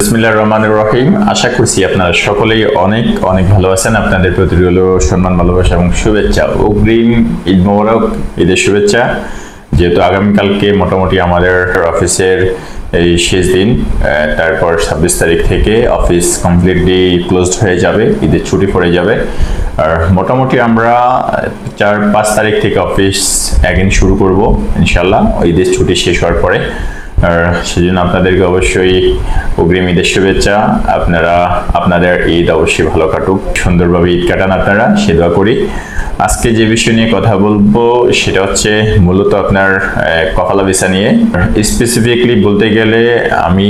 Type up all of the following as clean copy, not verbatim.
বিসমিল্লাহির রহমানির রহিম। আশা করছি আপনারা সকলেই অনেক অনেক ভালো আছেন। আপনাদের প্রতি রইল সম্মান, ভালোবাসা এবং শুভেচ্ছা। অগ্রিম ঈদ মোবারক, ঈদের শুভেচ্ছা। যেহেতু আগামীকালকে মোটামুটি আমাদের অফিসের এই শেষ দিন, তারপর 26 তারিখ থেকে অফিস কমপ্লিটলি ক্লোজড হয়ে যাবে, ঈদের ছুটি পড়ে যাবে। আর মোটামুটি আমরা 4-5 তারিখ থেকে অফিস অ্যাগেন শুরু করব ইনশাল্লাহ, ঈদের ছুটি শেষ হওয়ার পরে। আর সেজন্য আপনাদেরকে অবশ্যই অগ্রিম ঈদের শুভেচ্ছা। আপনারা আপনাদের ঈদ অবশ্যই ভালো কাটুক, সুন্দরভাবে ঈদ কাটান আপনারা, সে দোয়া করি। আজকে যে বিষয় নিয়ে কথা বলবো সেটা হচ্ছে মূলত আপনার কফালা ভিসা নিয়ে। স্পেসিফিকলি বলতে গেলে আমি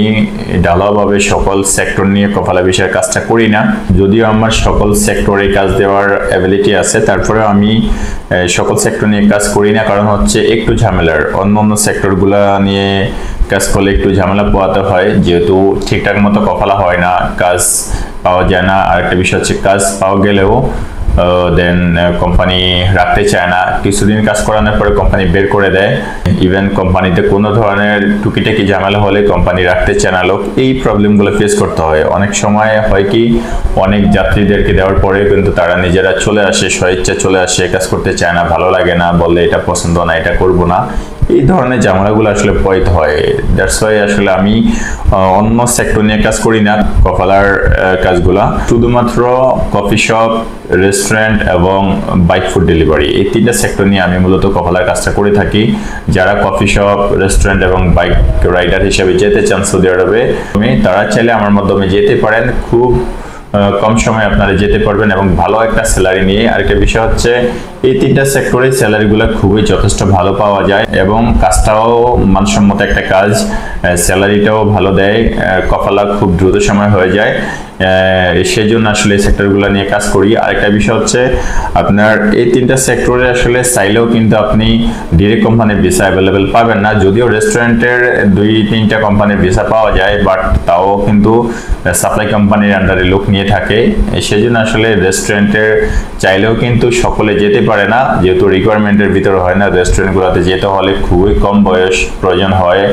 ঢালাওভাবে সকল সেক্টর নিয়ে কফালা ভিসার কাজটা করি না, যদিও আমার সকল সেক্টরে কাজ দেওয়ার অ্যাবিলিটি আছে, তারপরেও আমি সকল সেক্টর নিয়ে কাজ করি না। কারণ হচ্ছে একটু ঝামেলার, অন্য সেক্টরগুলা নিয়ে কাজ করলে একটু ঝামেলা পোয়াতে হয়, যেহেতু ঠিকঠাক মতো কফালা হয় না, কাজ পাওয়া যায় না। আর একটা বিষয় হচ্ছে কাজ পাওয়া গেলেও দেন কোম্পানি রাখতে চায় না, কিছুদিন কাজ করানোর পরে কোম্পানি বের করে দেয়। ইভেন কোম্পানিতে কোনো ধরনের টুকিটাকি ঝামেলা হলে কোম্পানি রাখতে চায় না লোক। এই প্রবলেমগুলো ফেস করতে হয়। অনেক সময় হয় কি, অনেক যাত্রীদেরকে দেওয়ার পরে কিন্তু তারা নিজেরা চলে আসে, স্বেচ্ছা চলে আসে, কাজ করতে চায় না, ভালো লাগে না, বলে এটা পছন্দ না, এটা করব না। এই ধরনের ঝামেলাগুলো আসলে পড়তে হয়। দ্যাটস ওয়াই আসলে আমি অন্য সেক্টর নিয়ে কাজ করি না কফালার কাজগুলা। শুধুমাত্র কফি শপ, রেস্টুরেন্ট এবং বাইক ফুড ডেলিভারি, এই তিনটা সেক্টর নিয়ে আমি মূলত কফালার কাজটা করে থাকি। যারা কফি শপ, রেস্টুরেন্ট এবং বাইক রাইডার হিসেবে যেতে চান সৌদি আরবে, তারা চাইলে আমার মাধ্যমে যেতে পারেন। খুব কম সময়ে আপনারা যেতে পারবেন এবং ভালো একটা স্যালারি নিয়ে। আরেকটা বিষয় হচ্ছে এই তিনটা সেক্টরে স্যালারিগুলো খুবই যথেষ্ট ভালো পাওয়া যায় এবং কাজটাও মানসম্মত একটা কাজ, স্যালারিটাও ভালো দেয়, কফালা খুব দ্রুত সময় হয়ে যায়। সেই জন্য আসলে এই সেক্টরগুলো নিয়ে কাজ করি। আরেকটা বিষয় হচ্ছে আপনার এই তিনটা সেক্টরে আসলে চাইলেও কিন্তু আপনি ডিরেক্ট কোম্পানির ভিসা অ্যাভেলেবেল পাবেন না। যদিও রেস্টুরেন্টের 2-3টা কোম্পানির ভিসা পাওয়া যায়, বাট তাও কিন্তু সাপ্লাই কোম্পানির আন্ডারে লোক নিয়ে থাকে। সেই জন্য আসলে রেস্টুরেন্টের চাইলেও কিন্তু সকলে যেতে পারে না, যেহেতু রিকোয়ারমেন্টের ভিতরে হয় না। রেস্টুরেন্টগুলোতে যেতে হলে খুবই কম বয়স প্রয়োজন হয়,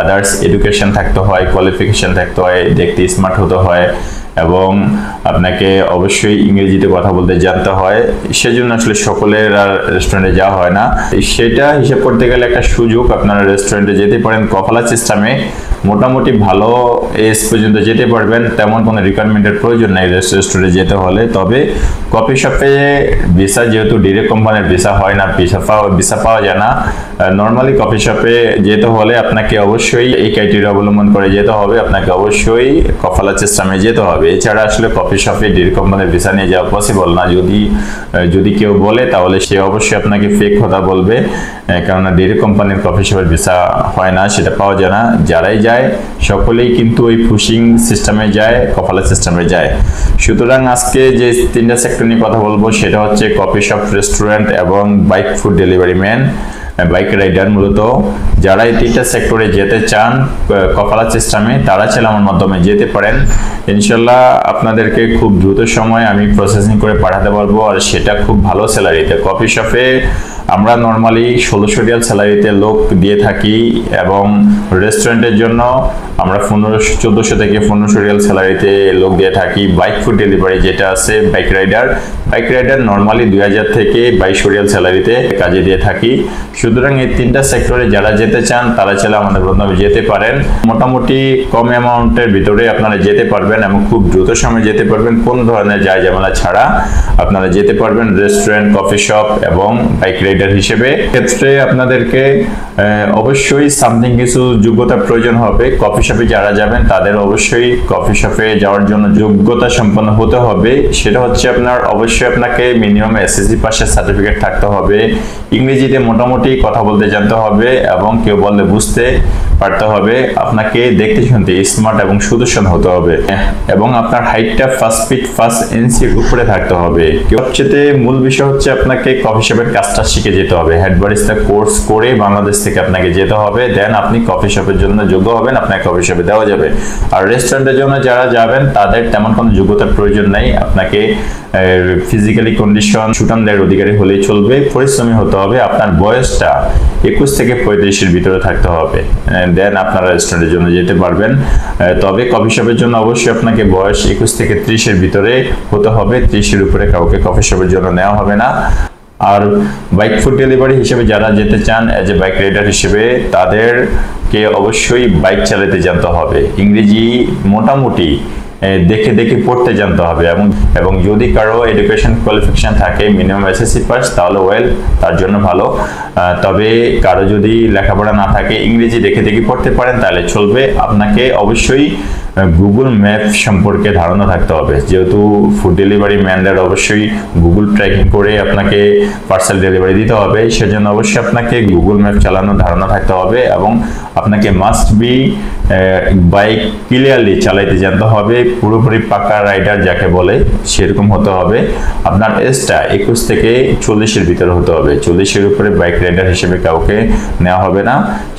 আদার্স এডুকেশন থাকতে হয়, কোয়ালিফিকেশন থাকতে হয়, দেখতে স্মার্ট হতে হয় এবং আপনাকে অবশ্যই ইংরেজিতে কথা বলতে জানতে হয়। সেজন্য আসলে সকলের আর রেস্টুরেন্টে যাওয়া হয় না। সেটা হিসাব করতে গেলে একটা সুযোগ, আপনারা রেস্টুরেন্টে যেতে পারেন কফালা সিস্টেমে, মোটামুটি ভালো এজ পর্যন্ত যেতে পারবেন। তেমন কোনো রিকোয়ারমেন্টের প্রয়োজন নেই রেস্টুরেন্টে যেতে হলে। তবে কফি শপে ভিসা, যেহেতু ডিরেক্ট কোম্পানির ভিসা হয় না, ভিসা পাওয়া যায় না, নর্মালি কফি শপে যেতে হলে আপনাকে অবশ্যই এই ক্রাইটেরিয়া অবলম্বন করে যেতে হবে। আপনাকে অবশ্যই কফালা সিস্টেমে যেতে হবে। এছাড়া আসলে কফি শপে ডিরেক্ট কোম্পানির ভিসা নিয়ে যাওয়া পসিবল না। যদি কেউ বলে তাহলে সে অবশ্যই আপনাকে ফেক কথা বলবে, কেননা ডিরেক্ট কোম্পানির কফি শপের ভিসা হয় না, সেটা পাওয়া যায় না। যারাই যায় সকলেই কিন্তু ওই পুশিং সিস্টেমে যায়, কফালা সিস্টেমে যায়। সুতরাং আজকে যে তিনটা সেক্টর নিয়ে কথা বলবো সেটা হচ্ছে কফি শপ, রেস্টুরেন্ট এবং bike food delivery man, bike rider. মূলত যারা এই তিনটা সেক্টরে যেতে চান কফালা সিস্টেমে, তারা চাইলে আমার মাধ্যমে যেতে পারেন। ইনশাল্লাহ আপনাদেরকে খুব দ্রুত সময় আমি প্রসেসিং করে পাঠাতে পারবো, আর সেটা খুব ভালো স্যালারিতে। কফি শপে আমরা নর্মালি 1600 রিয়াল স্যালারিতে লোক দিয়ে থাকি এবং রেস্টুরেন্টের জন্য আমরা 1400 থেকে 1500 রিয়াল স্যালারিতে লোক দিয়ে থাকি। বাইক ফুড ডেলিভারি যেটা আছে, বাইক রাইডার নর্মালি 2000 থেকে 2200 রিয়াল স্যালারিতে কাজে দিয়ে থাকি। সুতরাং এই তিনটা সেক্টরে যারা যেতে চান তারা চাইলে আমাদের মাধ্যমে যেতে পারেন। মোটামুটি কম অ্যামাউন্টের ভিতরে আপনারা যেতে পারবেন এবং খুব দ্রুত সময় যেতে পারবেন। কোন ধরনের যায় ঝামেলা ছাড়া আপনারা যেতে পারবেন রেস্টুরেন্ট, কফি শপ এবং বাইক রাইডার হিসেবে। ক্ষেত্রে আপনাদেরকে অবশ্যই সামথিং কিছু যোগ্যতার প্রয়োজন হবে। কফি শপে যারা যাবেন তাদের অবশ্যই কফি শপে যাওয়ার জন্য যোগ্যতা সম্পন্ন হতে হবে। সেটা হচ্ছে অবশ্যই আপনাকে মিনিমাম এসএসসি পাসের সার্টিফিকেট থাকতে হবে, ইংরেজিতে মোটামুটি কথা বলতে জানতে হবে এবং কেউ বললে বুঝতে পারতে হবে। আপনাকে দেখতে শুনতে স্মার্ট এবং সুদর্শন হতে হবে এবং আপনার হাইটটা 5 ফিট 5 ইঞ্চির উপরে থাকতে হবে। সবচেয়ে মূল বিষয় হচ্ছে আপনাকে কফি শপের কাজটা শিখে যেতে হবে। হেড বারিস্তা কোর্স করে বাংলাদেশ থেকে আপনাকে যেতে হবে, দেন আপনি কফি শপের জন্য যোগ্য হবেন, আপনাকে কফি শপে দেওয়া যাবে। আর রেস্টুরেন্টের জন্য যারা যাবেন তাদের তেমন কোনো যোগ্যতার প্রয়োজন নেই। আপনাকে ফিজিক্যালি কন্ডিশন সুঠামদের অধিকারী হলেই চলবে, পরিশ্রমী হতে হবে। আপনার বয়সটা 21 থেকে 35 এর ভিতরে থাকতে হবে। দেন আপনারা রেস্টুরেন্টের জন্য যেতে পারবেন। তবে কফি শপের জন্য অবশ্যই আপনাকে বয়স 21 থেকে 30-এর ভিতরে হতে হবে। 30-এর উপরে কাউকে কফি শপের জন্য নেওয়া হবে না। আর বাইক ফুড ডেলিভারি হিসেবে যারা যেতে চান এজ এ বাইক রাইডার হিসেবে, তাদেরকে অবশ্যই বাইক চালাতে জানতে হবে। ইংরেজি মোটামুটি দেখে দেখে পড়তে জানতে হবে, এবং যদি কারো এডুকেশন কোয়ালিফিকেশন থাকে মিনিমাম এসএসসি পাস, তাহলে তার জন্য ভালো। তবে কারো যদি লেখাপড়া না থাকে, ইংরেজি দেখে দেখে পড়তে পারেন তাহলে চলবে। আপনাকে অবশ্যই গুগল ম্যাপ সম্পর্কে ধারণা থাকতে হবে, যেহেতু ফুড ডেলিভারি ম্যানদের অবশ্যই গুগল ট্র্যাকিং করে আপনাকে পার্সেল ডেলিভারি দিতে হবে। সেজন্য অবশ্যই আপনাকে গুগল ম্যাপ চালানোর ধারণা থাকতে হবে, এবং আপনাকে মাস্ট বি বাইক ক্লিয়ারলি চালাইতে জানতে হবে। পুরোপুরি পাকা রাইডার যাকে বলে সেরকম হতে হবে। আপনার এজটা 21 থেকে 40-এর ভিতরে হতে হবে। 40-এর উপরে বাইক রাইডার হিসেবে কাউকে নেওয়া হবে না।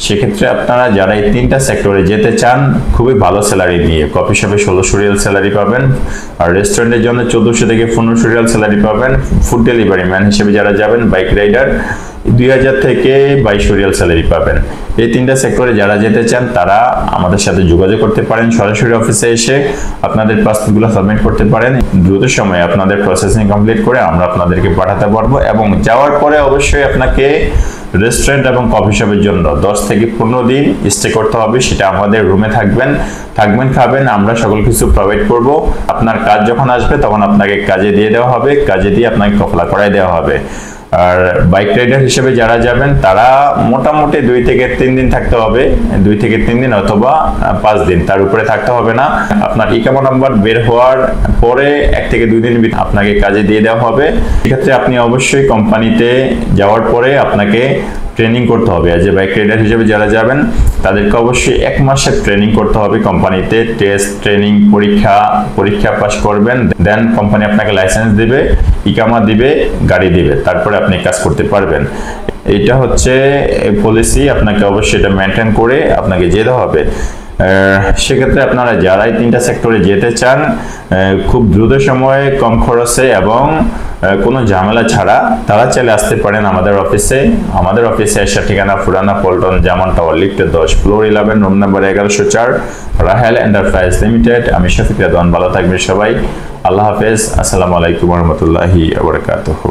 সেক্ষেত্রে আপনারা যারা এই 3টা সেক্টরে যেতে চান, খুবই ভালো স্যালারি নিয়ে, কফি শপে 1600 রিয়াল স্যালারি পাবেন, আর রেস্টুরেন্টের জন্য 1400 থেকে 1500 রিয়াল স্যালারি পাবেন। ফুড ডেলিভারি ম্যান হিসেবে যারা যাবেন বাইক রাইডার, 2000 থেকে 2200 রিয়াল স্যালারি পাবেন। এই 3টা সেক্টরে যারা যেতে চান তারা আমাদের সাথে যোগাযোগ করতে পারেন। সরাসরি অফিসে এসে আপনাদের পাসপোর্টগুলো সাবমিট করতে পারেন। দ্রুত সময়ে আপনাদের প্রসেসিং কমপ্লিট করে আমরা আপনাদেরকে পাঠাতে পারবো, এবং যাওয়ার পরে অবশ্যই আপনাকে রেস্টুরেন্ট এবং কফি শপের জন্য 10 থেকে 15 দিন স্টে করতে হবে। সেটা আমাদের রুমে থাকবেন, খাবেন, আমরা সকল কিছু প্রোভাইড করব। আপনার কাজ যখন আসবে তখন আপনাকে কাজে দিয়ে দেওয়া হবে, কাজে দিয়ে আপনাকে কফলা করাই দেওয়া হবে। আর বাইক রাইডার হিসেবে যারা যাবেন তারা মোটামুটি 2 থেকে 3 দিন থাকতে হবে, 2 থেকে 3 দিন অথবা 5 দিন, তার উপরে থাকতে হবে না। আপনার ইকামা নাম্বার বের হওয়ার পরে 1 থেকে 2 দিন আপনাকে কাজে দিয়ে দেওয়া হবে। সেক্ষেত্রে আপনি অবশ্যই কোম্পানিতে যাওয়ার পরে আপনাকে ট্রেনিং করতে হবে। এজ এ বাইক রাইডার হিসেবে যারা যাবেন তাদেরকে অবশ্যই 1 মাসের ট্রেনিং করতে হবে কোম্পানিতে। টেস্ট, ট্রেনিং, পরীক্ষা পাস করবেন, দেন কোম্পানি আপনাকে লাইসেন্স দিবে, ইকামা দিবে, গাড়ি দিবে, তারপরে আপনি কাজ করতে পারবেন। এটা হচ্ছে পলিসি, আপনাকে অবশ্যই এটা মেনটেন করে আপনাকে যেতে হবে। সেক্ষেত্রে আপনারা যারা এই 3টা সেক্টরে যেতে চান, খুব দ্রুত সময়ে, কম খরচে এবং কোনো ঝামেলা ছাড়া তারা চাইলে আসতে পারেন আমাদের অফিসে। আমাদের অফিসে আসার ঠিকানা Purana Paltan, Zaman tower, lift 10, floor 11, room number 1104, Rahel enterprise limited. আমি শফিক রেদওয়ান। ভালো থাকবেন সবাই। আল্লাহ হাফেজ। আসসালামু আলাইকুম ওয়া রাহমাতুল্লাহি ওয়া বারাকাতুহু।